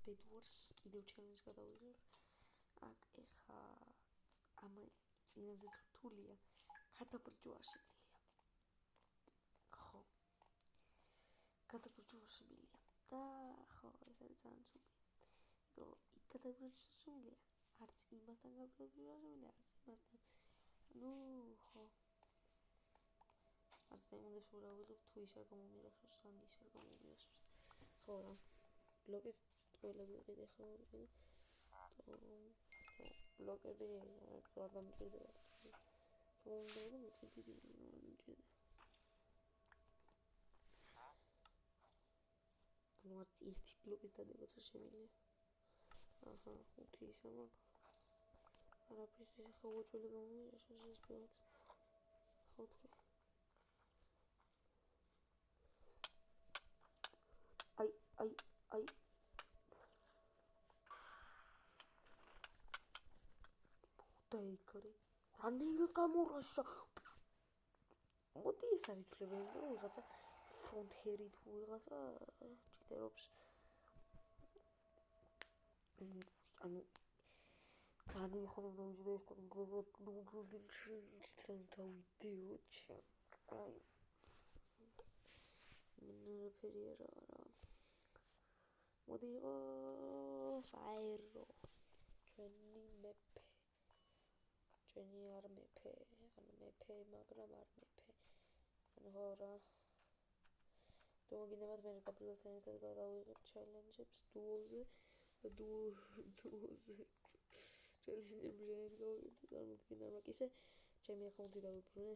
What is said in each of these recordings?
ბედვარს კიდევ ჩელენჯს გადავიღებ. აქ ეხა ამ წინაზე რთულია. გადაბრჯვა შემილია. ხო. გადაბრჯვა შემილია. და ხო, ეს არის ძალიან ცუდი. რომ იქ გადაბრჯვა შემილია. არც იმასთან გადაბრჯვა შემილია, არც იმასთან. ხო. არც უნდა შევრავიღებ თუ ის არ გამომირახოს, ან ის არ გამომირახოს. ხო რა. ბლოკები ყველად ვიყიდე ხო ვიყიდე. ბლოკები არ გამიჭირდება. რომ მივიდე ანუ არც ერთი ბლოკის დადებაც არ შემიძლია. აჰა, 5 ისა მაქვს. არაფერს ახლა უოჭველი გამომირაშოს ეს ბლოკს. ხო თქვი. აი დაიქარი რანეირად გამორაშა მოდი ეს არ იქნება რომ ვიღაცა ფრონტ ჰერი თუ ვიღაცა ჭიდერობს ანუ ძალიან ხომ დავიჯდა ეს დავიდეო ჩაკაი ნერფერი რა მოდი საერო ჩვენი მეფე ჩვენი არ მეფე ანუ მეფე მაგრამ არ მეფე ანუ ხო რა დაგინებათ მე გაბრიელთან ერთად გადავიღებ ჩელენჯებს დუოზე ჩელენჯები არ გავიგე წარმოიდგინე რომ ისე ჩემი აკაუნტი დავიბრუნე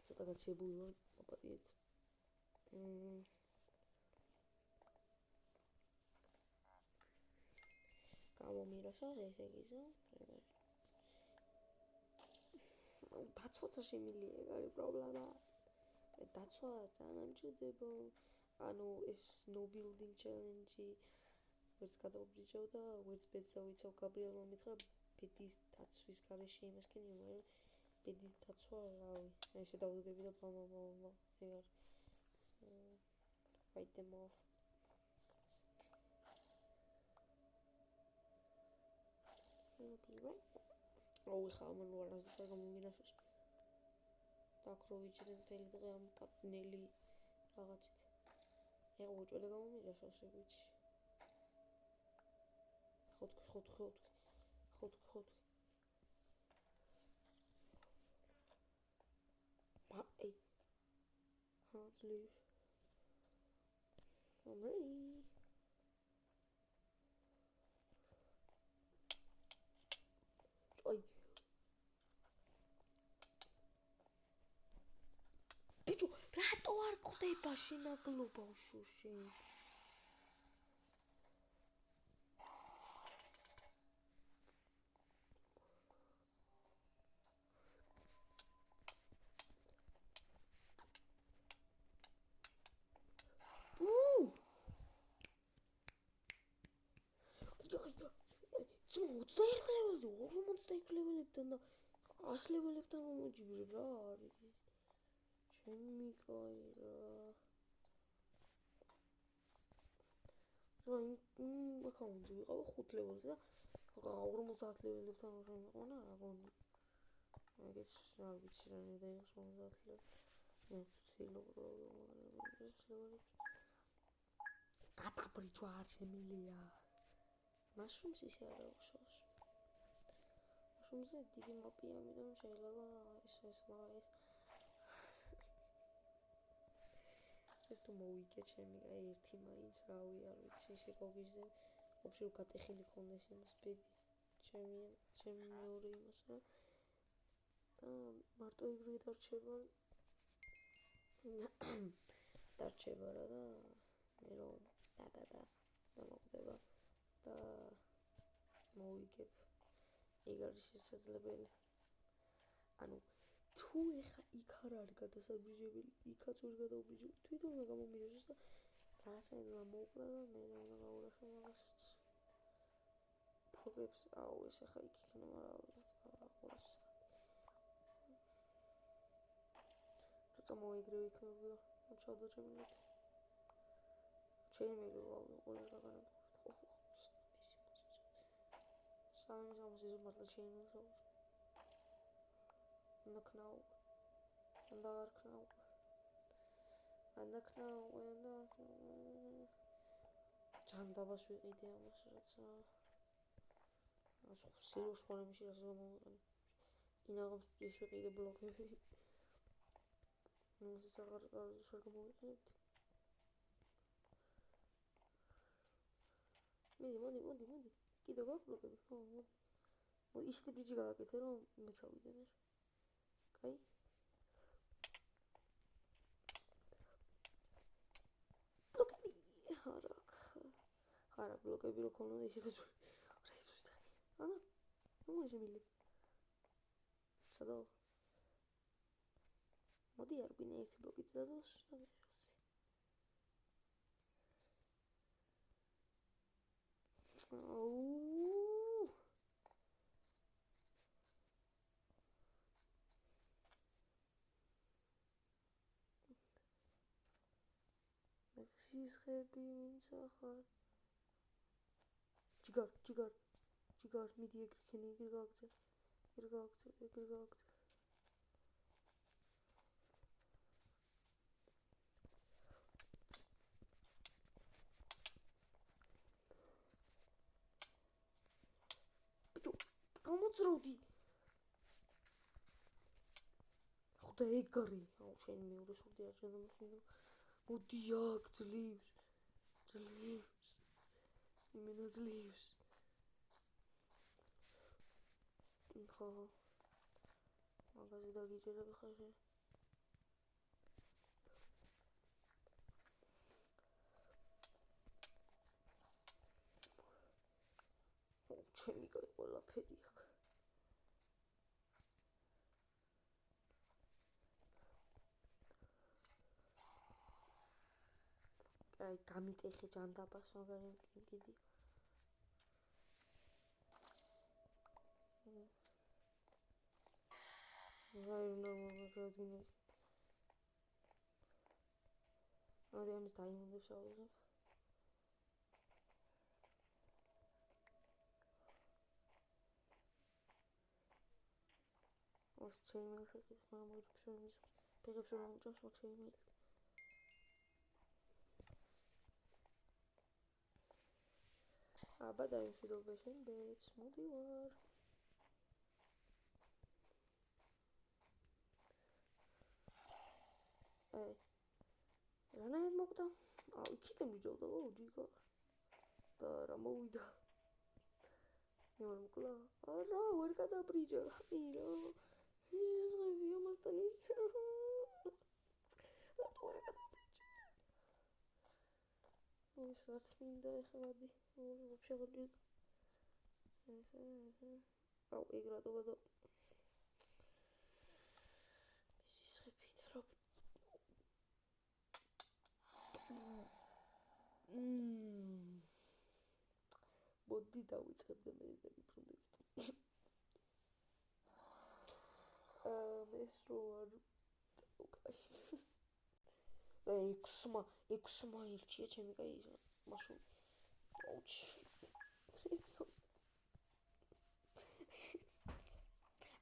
ცოტა გაცილებული ვარ აპატიეთ გამომირაშა ესე გიზო დაცვაც არ შემიძლია ეგ არის პრობლემა დაცვა ძალიან ამჭირდება ანუ ეს no building challenge ვერც გადავბრიჯავ და ვერც ბედს დავიცავ გაბრიელმა მითხრა ბედის დაცვის გარეშე იმას ქენია მაგრამ ბედის დაცვა რავი ესე დავუდგები და ბამა ეგ fight them off we'll be right back ხა ამან ვარას და გამომირაშოს დაკროვიჭდე მთელი დღე ამ პატნელი რაღაცით ეგ უჭველი გამომირაშოს ეგვიჩი ხოთ Hey, let's leave. I'm ready. Oi. Bicho, rato ar khდება შინაგლობა უშუშე. Цо 21 ლეველზე 50 ლეველებთან და 100 ლეველებთან მომოჯიბრებ რა არის ჩემი კაი რა აკაუნტზე ვიყავ 5 ლეველზე და 50 ლეველებთან რომ მეყვანა რა გონი ეგეც რა ვიცი რა დაიღოს 50 ლეველი მე ვცდილობ მაგრამ ეს ლეველებს გადაბრიჯვა არ შემიძლია Mushrooms ისე არ აღსოს. Mushrooms-ზე დიდი მაპია, ამიტომ შეიძლება ეს თუ მოვიგე ჩემი ერთი მაინც რავი არ ვიცი ისე გოგიჟდე ვაფშე გატეხილი ქონდეს იმას ბედი ჩემი მეორე იმას რა და მარტო იგივე დარჩება რა და მე რომ და მოგდება და მოვიგებ ეგ არის შესაძლებელი ანუ თუ ეხა იქ არ არის გადასაბრიჟებელი იქაც ვერ გადავბრიჯებ თვითონ გამომირაშოს და რაღაცნაირად მოუკდა და მე უნდა გავურაშო მაგასაც ბლოკებს ეს ახლა იქ იქნება რა ყურას როცა მოიგრევი იქნება ჩავდა ჩემი ლოგი ჩემი ყველა გაგანადგურდა სამი სამოსი ზუმართლა ჩემი უნდა ქნაუყ უნდა არ ქნაუყ ჯანდაბას ვიყიდე ამას რაცა სილოს ხონემში რას გამოვიყენე ინაღამს ის ვიყიდე ბლოკები იმასაც აღარ გამოვიყენებთ მოდი კიდე გვაქვს ბლოკები მოდი ისეთი ბრიჯი გავაკეთე რომ მეც ავიდე მე კაი არა ბლოკები რო ქონოდა ისეთი ანა ნუ შემილი სადო მოდი არ გვინე ერთი ბლოკით დადოს და სისხები ვინც ახარ ჯიგარ მიდი ეგრიქენი ეგრე გავაგზავნე ბიჭო გამოძროვდი ხოდა ეგარი აუ შენ მეორე სურდი არ შემომხინო მოდი აქ ძლივს იმენა ძლივს ხო მაგაზე დაგიჯერებ ხარ ჩემი კაი ყველაფერი აქ აი გამიტეხე ჯანდაბას მაგარი კიდე აი უნდა მოგაზინე მოდი ამის დაიმონდებს ავიღებ ოს ჩემს ეკითხა მაგრამ მოგიფშო ფეგებს რომ ამჭავს მაგ ჩემს აბა დაიმშვიდობა შენ ბეც მოდი ვარ აი რანაირად მოკდა იქიდან მიჯობდა ჯიგა და რა მოვიდა იმან მოკლა არა ვერ გადაბრიჯა ირა ისღები ამასთან ის რატო ვერ გადაბრიჯა ის რაც მინდა ეხლა вообще გოჯი აუ ეგ რატო გადო ისღებით რა მოდი დავიწყებ და მე დაგიბრუნდებით ეს რო არ ექვსმა ირჩია ჩემი კაი მაშინ აუჩი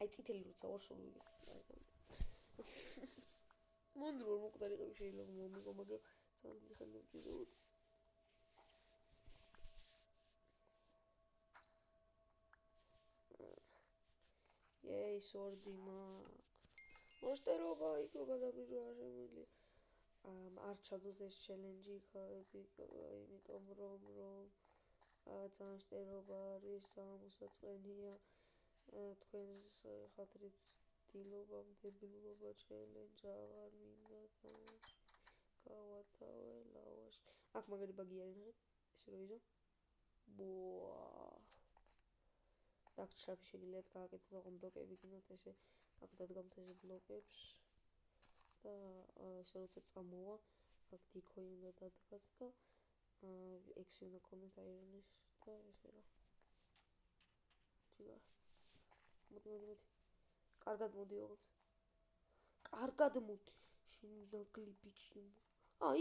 აი წითელი როცა ვარ სულ მონდრო მოყდარიყავ შეიძლება მომიგო მაგრამ ძალიან ხანდა ვჭირდებოდი ეი სორდი მაგ მოსტერობა იქ რო გადაბრიჯვა შემილი არ ჩადოს ეს ჩელენჯი იმიტომ რომ ძალიან სტერობა არის სამოსაწყენია თქვენს ხათრით დილობა დებილობა ჩელენჯ აღარ მინდა თამაში გავათავე ლავაში აქ მაგარი ბაგი არის ნახეთ ესე რომ იზო დაგჭრაფი შეგიძლიათ გააკეთოთ აღონ ბლოკები გინდათ ესე აქ დადგამთ ეს ბლოკებს და ესე როცა წამოვა აქ დიქოი უნდა დადგათ და 6 უნდა გქონდეთ აირონის და ესე რა. ჯიგარ. მოდი. კარგად მოდი ოღონდ. კარგად მოდი. შენ ნაგლი ბიჭი.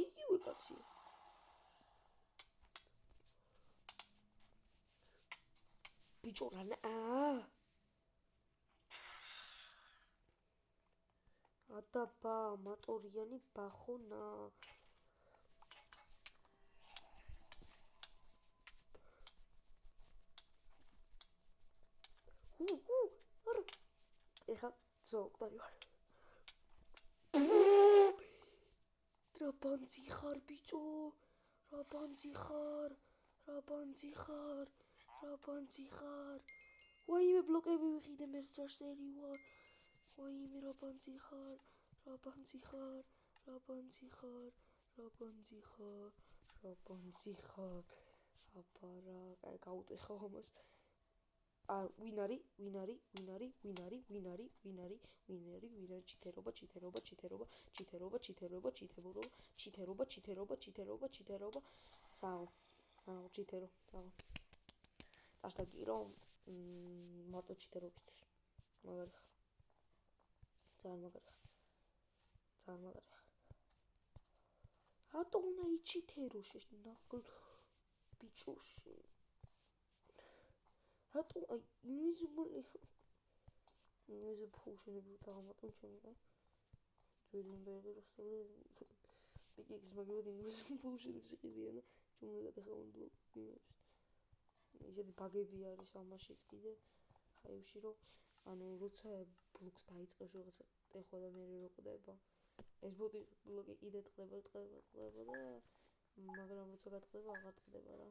იგივე კაცია. ბიჭო რა ადაბა მატორიანი ბახონა. არა ეხა ზოგდარი ვარ. რა ბანძი ხარ ბიჭო, რა ბანძი ხარ. ვაიმე ბლოკები ვიყიდე მერცაშტერი ვარ. ვაიმე რა ბანძი ხარ. აბა რა, კაი გაუტეხო ამას. ვინ არის? ჩითერობა. საღო, ჩითერო, საღო. ტაშტაკი რომ მარტო ჩითერობისთვის. მაგარი ხარ. ძალიან მაგარი ხარ. რატო უნდა იჩითერო შენ ბიჭოში? რატო ინვიზიბული ფულშენები დავამატონ ჩემი კაი? ძვირი უნდა იყიდოს პიკექს მაგრად ინვიზიბული ფულშენებს იყიდიან და ჩვენ გადახავენ ბლოკებს. ისეთი ბაგები არის ამაშიც კიდე ხაივში რომ როცა ბლოკს დაიწყებს რაღაცა ტეხვა და მე რო ყდება ეს ბლოკი კიდე ტყდება და მაგრამ როცა გატყდება აღარ ტყდება რა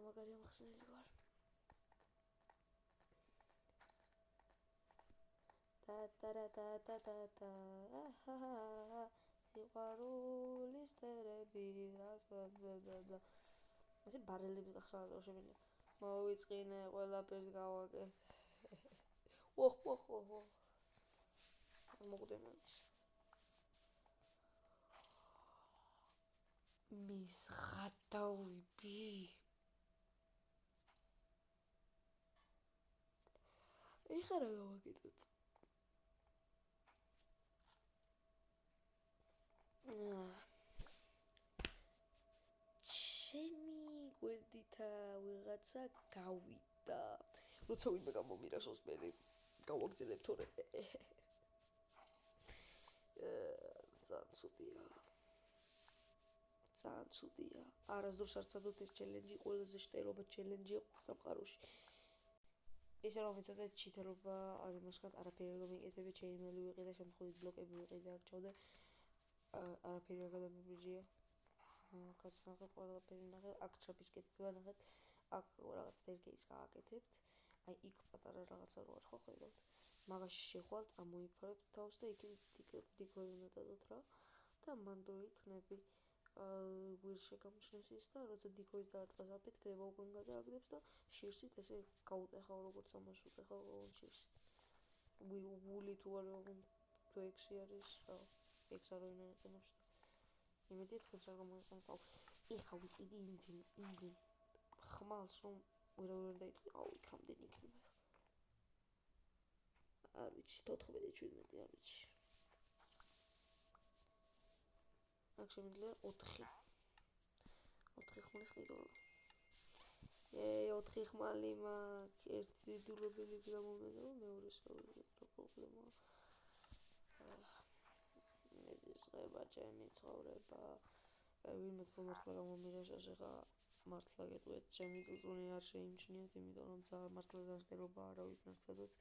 მაგარი ამხსნელი ვარ სიყვარულის ფერები ასე ბარელები გახსოვდა შეიძლება მოვიწყინე ყველაფერს გავაკეთე მოგვდე მის ხატავი ეხლა რა გავაკეთოთ ჩემი გვერდითა ვიღაცა გავიდა როცა ვინმე გამომირაშოს მე გავაგზელებ თორე ძალიან ცუდია არასდროს არ ცადოთ ეს ჩელენჯი ყველაზე შტერობა ჩელენჯია სამყაროში ისე რომ ვიცოდეთ ჩითერობა არის მოსკათ არაფერი რომ მიკეთები შეიმელი ვიყიდე შემთხვევით ბლოკები ვიყიდე აქ ჩავდე არაფერი არ გადამიბრიჯია კაცნახეთ ყველაფერი ნახეთ აქ ჩაფის კეთება ნახეთ აქ რაღაც დერგეის გააკეთებთ აი იქ პატარა რაღაცა რო არ ხო ხედავთ მაგაში შეხვალთ ამოიფარებთ თავს და იქ დიქოი უნდა დადოთ რა და მანდ რო იქნები ვირს შეგამჩნევს ის და როცა დიქოის დაარტყას აფეთქდება უკან გადააგდებს და შირსით ესე გაუტეხავ როგორც ამას უტეხავ ოღონ შირსით ვული თუ არ თუ ექსი არის ექს არ ვინ იყენებს იმედია თქვენც არ გამოიყენებთ ეხა ვიყიდი იმდენ ხმალს რომ ვერავინ არ დაიტყვი იქ რამდენი იქნება არ ვიცი 14-17 არ ვიცი აქ შემიძლია 4 ხმალის ყიდვა 4 ხმალი მაქვს ერთი ზიდულობელი გამომედა მეორე შევიდე პრობლემაა მეძისღება ჩემი ცხოვრება ვინმე თქო მართლა გამომირაშოს ეხა მართლა გეტყვით ჩემი კულტურნი არ შეიმჩნიათ იმიტომ რომ მართლა ზარსტერობა არავით ნარცადოთ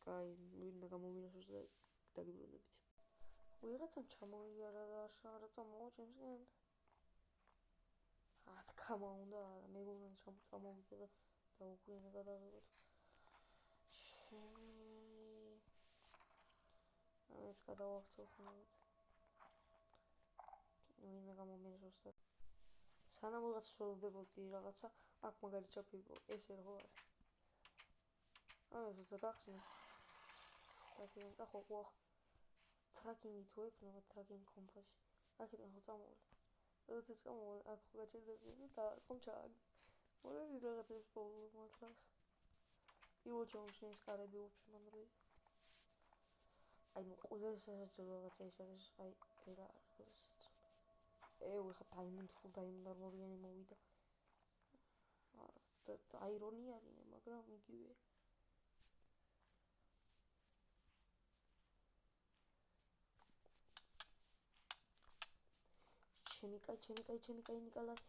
კაი ვინმე გამომირაშოს და დაგიბრუნებით ვიღაცამ ჩამოიარა და არა წამოვა ჩემსგან რა თქმა უნდა არა მე უნდა წამოვიდე და დაუგვიანე გადაღებოთ ამებს გადავახცევ ხმალად ვინმე გამომირაშოს და სანამ ვიღაც შევდებოდი რაღაცა აქ მაგარი ჩაფიგო ესე რა არის ამას უცა გახსნე და კიდე წახო ტრაკინგი თუ ექნება, ტრაკინგ კომპასი. აქედან ხო წამოვალ. როდესაც წამოვალ, აქ ხო გაჩერდებიან და ხომ ჩააგდე. მოგები რაღაცებს პოულობ მართლა. პირველ ჩამოშინის კარები უобще მან როი. აი ნუ ყველა სასაცილო რაღაცა ის არის, აი ერა არის. ხა დაიმონდ ფულ დაიმონდ არმორიანი მოვიდა. არა, და აირონია არია, მაგრამ იგივე. ჩემი კაი ნიკოლაი.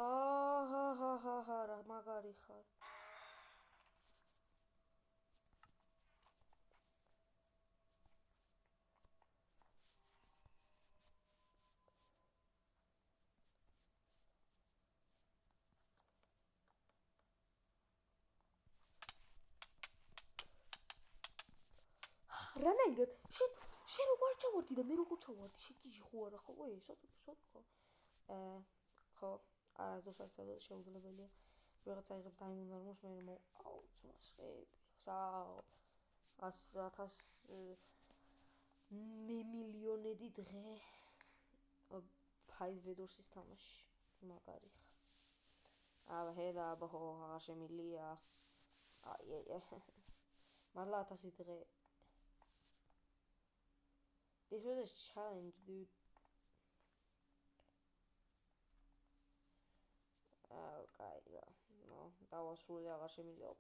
აჰა, რა მაგარი ხარ. რანაირად? შენ როგორ ჩავარდი და მე როგორ ჩავარდი? შეგიჟი ხო არა ხო? ой, სოტო. ხო, არასდროს შეუძლებელია. ვიღაც აიღებს დაიმონდ არმორს, მე აუცმას ხეები. საო 100,000 მილიონედი დღე 5 ბედორსის თამაში. მაგარი ხა. აბა აბა ხო, აღარ შემილია. აი. მართლა 1000 დღე. This was a challenge, dude. კაი რა. ნო, დავასრულე აღარ შემიძლია.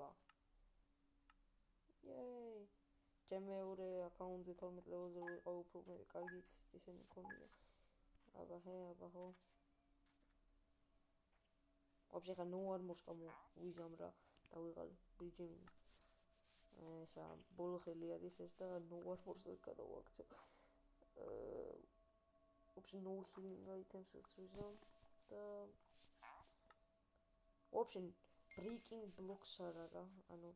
Yay. ჩემ მეორე აკაუნტზე 12 ლეველზე ვიყავ უფრო კარგით ისინი მქონია. აბა ხო. Вообще ხა no armors ვიზამ რა დავიღალე ბიჯიმი. ესა ბოლო ხელი არის ეს და no armors გადავაქცევ. Вообще no healing items ვიზამ და вообще breaking blocks არა რა, ანუ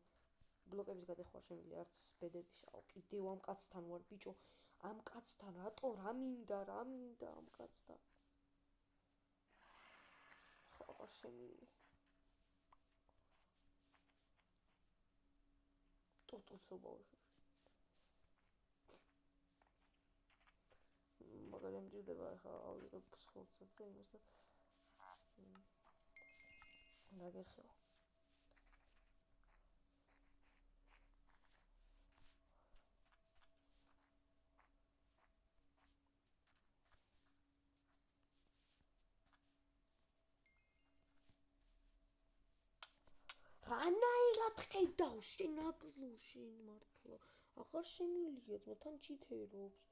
ბლოკების გადახვარ შემიძლია არც ბედების. აუ კიდევ ამ კაცთან ვარ ბიჭო. ამ კაცთან რატო რა მინდა ამ კაცთან. ხო შემიძლია. ტუტუცო ბავშვი. მაგარი ამჯერდება ხა ავიღებ სხულცას და იმას და დაგერხევა. რანაირად ხედავ შენ აბლუშინ მართლა. აღარ შემიძლია ძმათან ჩითერობს.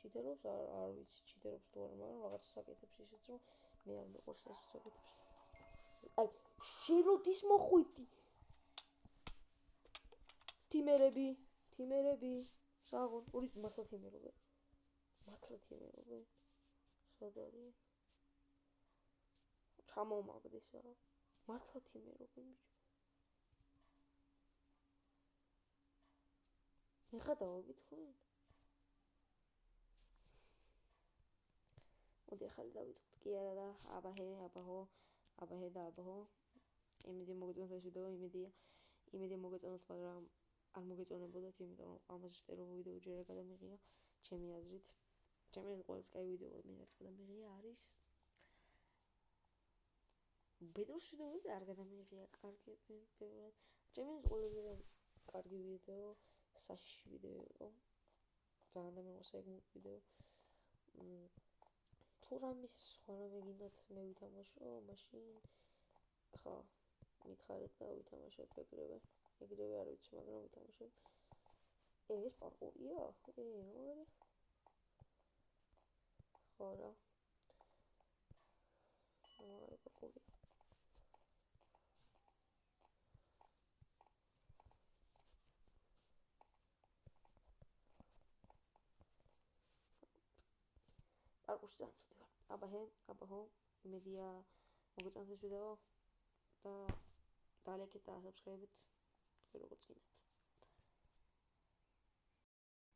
არ ვიცი, ჩითერობს თუ არა, მაგრამ რაღაცა საკეთებს ისიც რომ მე არ მეყვარს ეს საკეთებს. აი, შეროდის მოხვიდი. თიმერები. საღონ, ურის მართლა თიმერობე. სად არის? ჩამომაგდესა. მართლა თიმერობენ ბიჭო. მიხადაობი თქვენ? მოდი ახალი დავიწყოთ კი არა და აბა ხო. იმედი მოგეწონოთ ეს ვიდეო, იმედი მოგეწონოთ, მაგრამ არ მოგეწონებოდეთ, იმიტომ რომ ამაზე შტეროვა ვიდეო ჯერ არ გადამიღია, ჩემი აზრით. ჩემი ყველაზე კაი ვიდეო მე რაც გადამიღია არის ბედროს ვიდეოები არ გადამიღია კარგი ბევრად. ჩემი ყველაზე კარგი ვიდეო საშიში ვიდეო იყო. ძალიან დამეყარს ეგ ვიდეო. თუ რამის სხვა რამე გინდათ მე ვითამაშო, მაშინ ხა მითხარით და ვითამაშებ ეგრევე არ ვიცი, მაგრამ ვითამაშებ. ეს პარკურია? მაგარი. ხო რა. მაგარი პარკურია. პარკურში ძალიან ცუდი ვარ. აბა ხო. იმედია მოგეწონათ ეს ვიდეო და დალაიქეთ და subscribe-ით როგორც გინდა.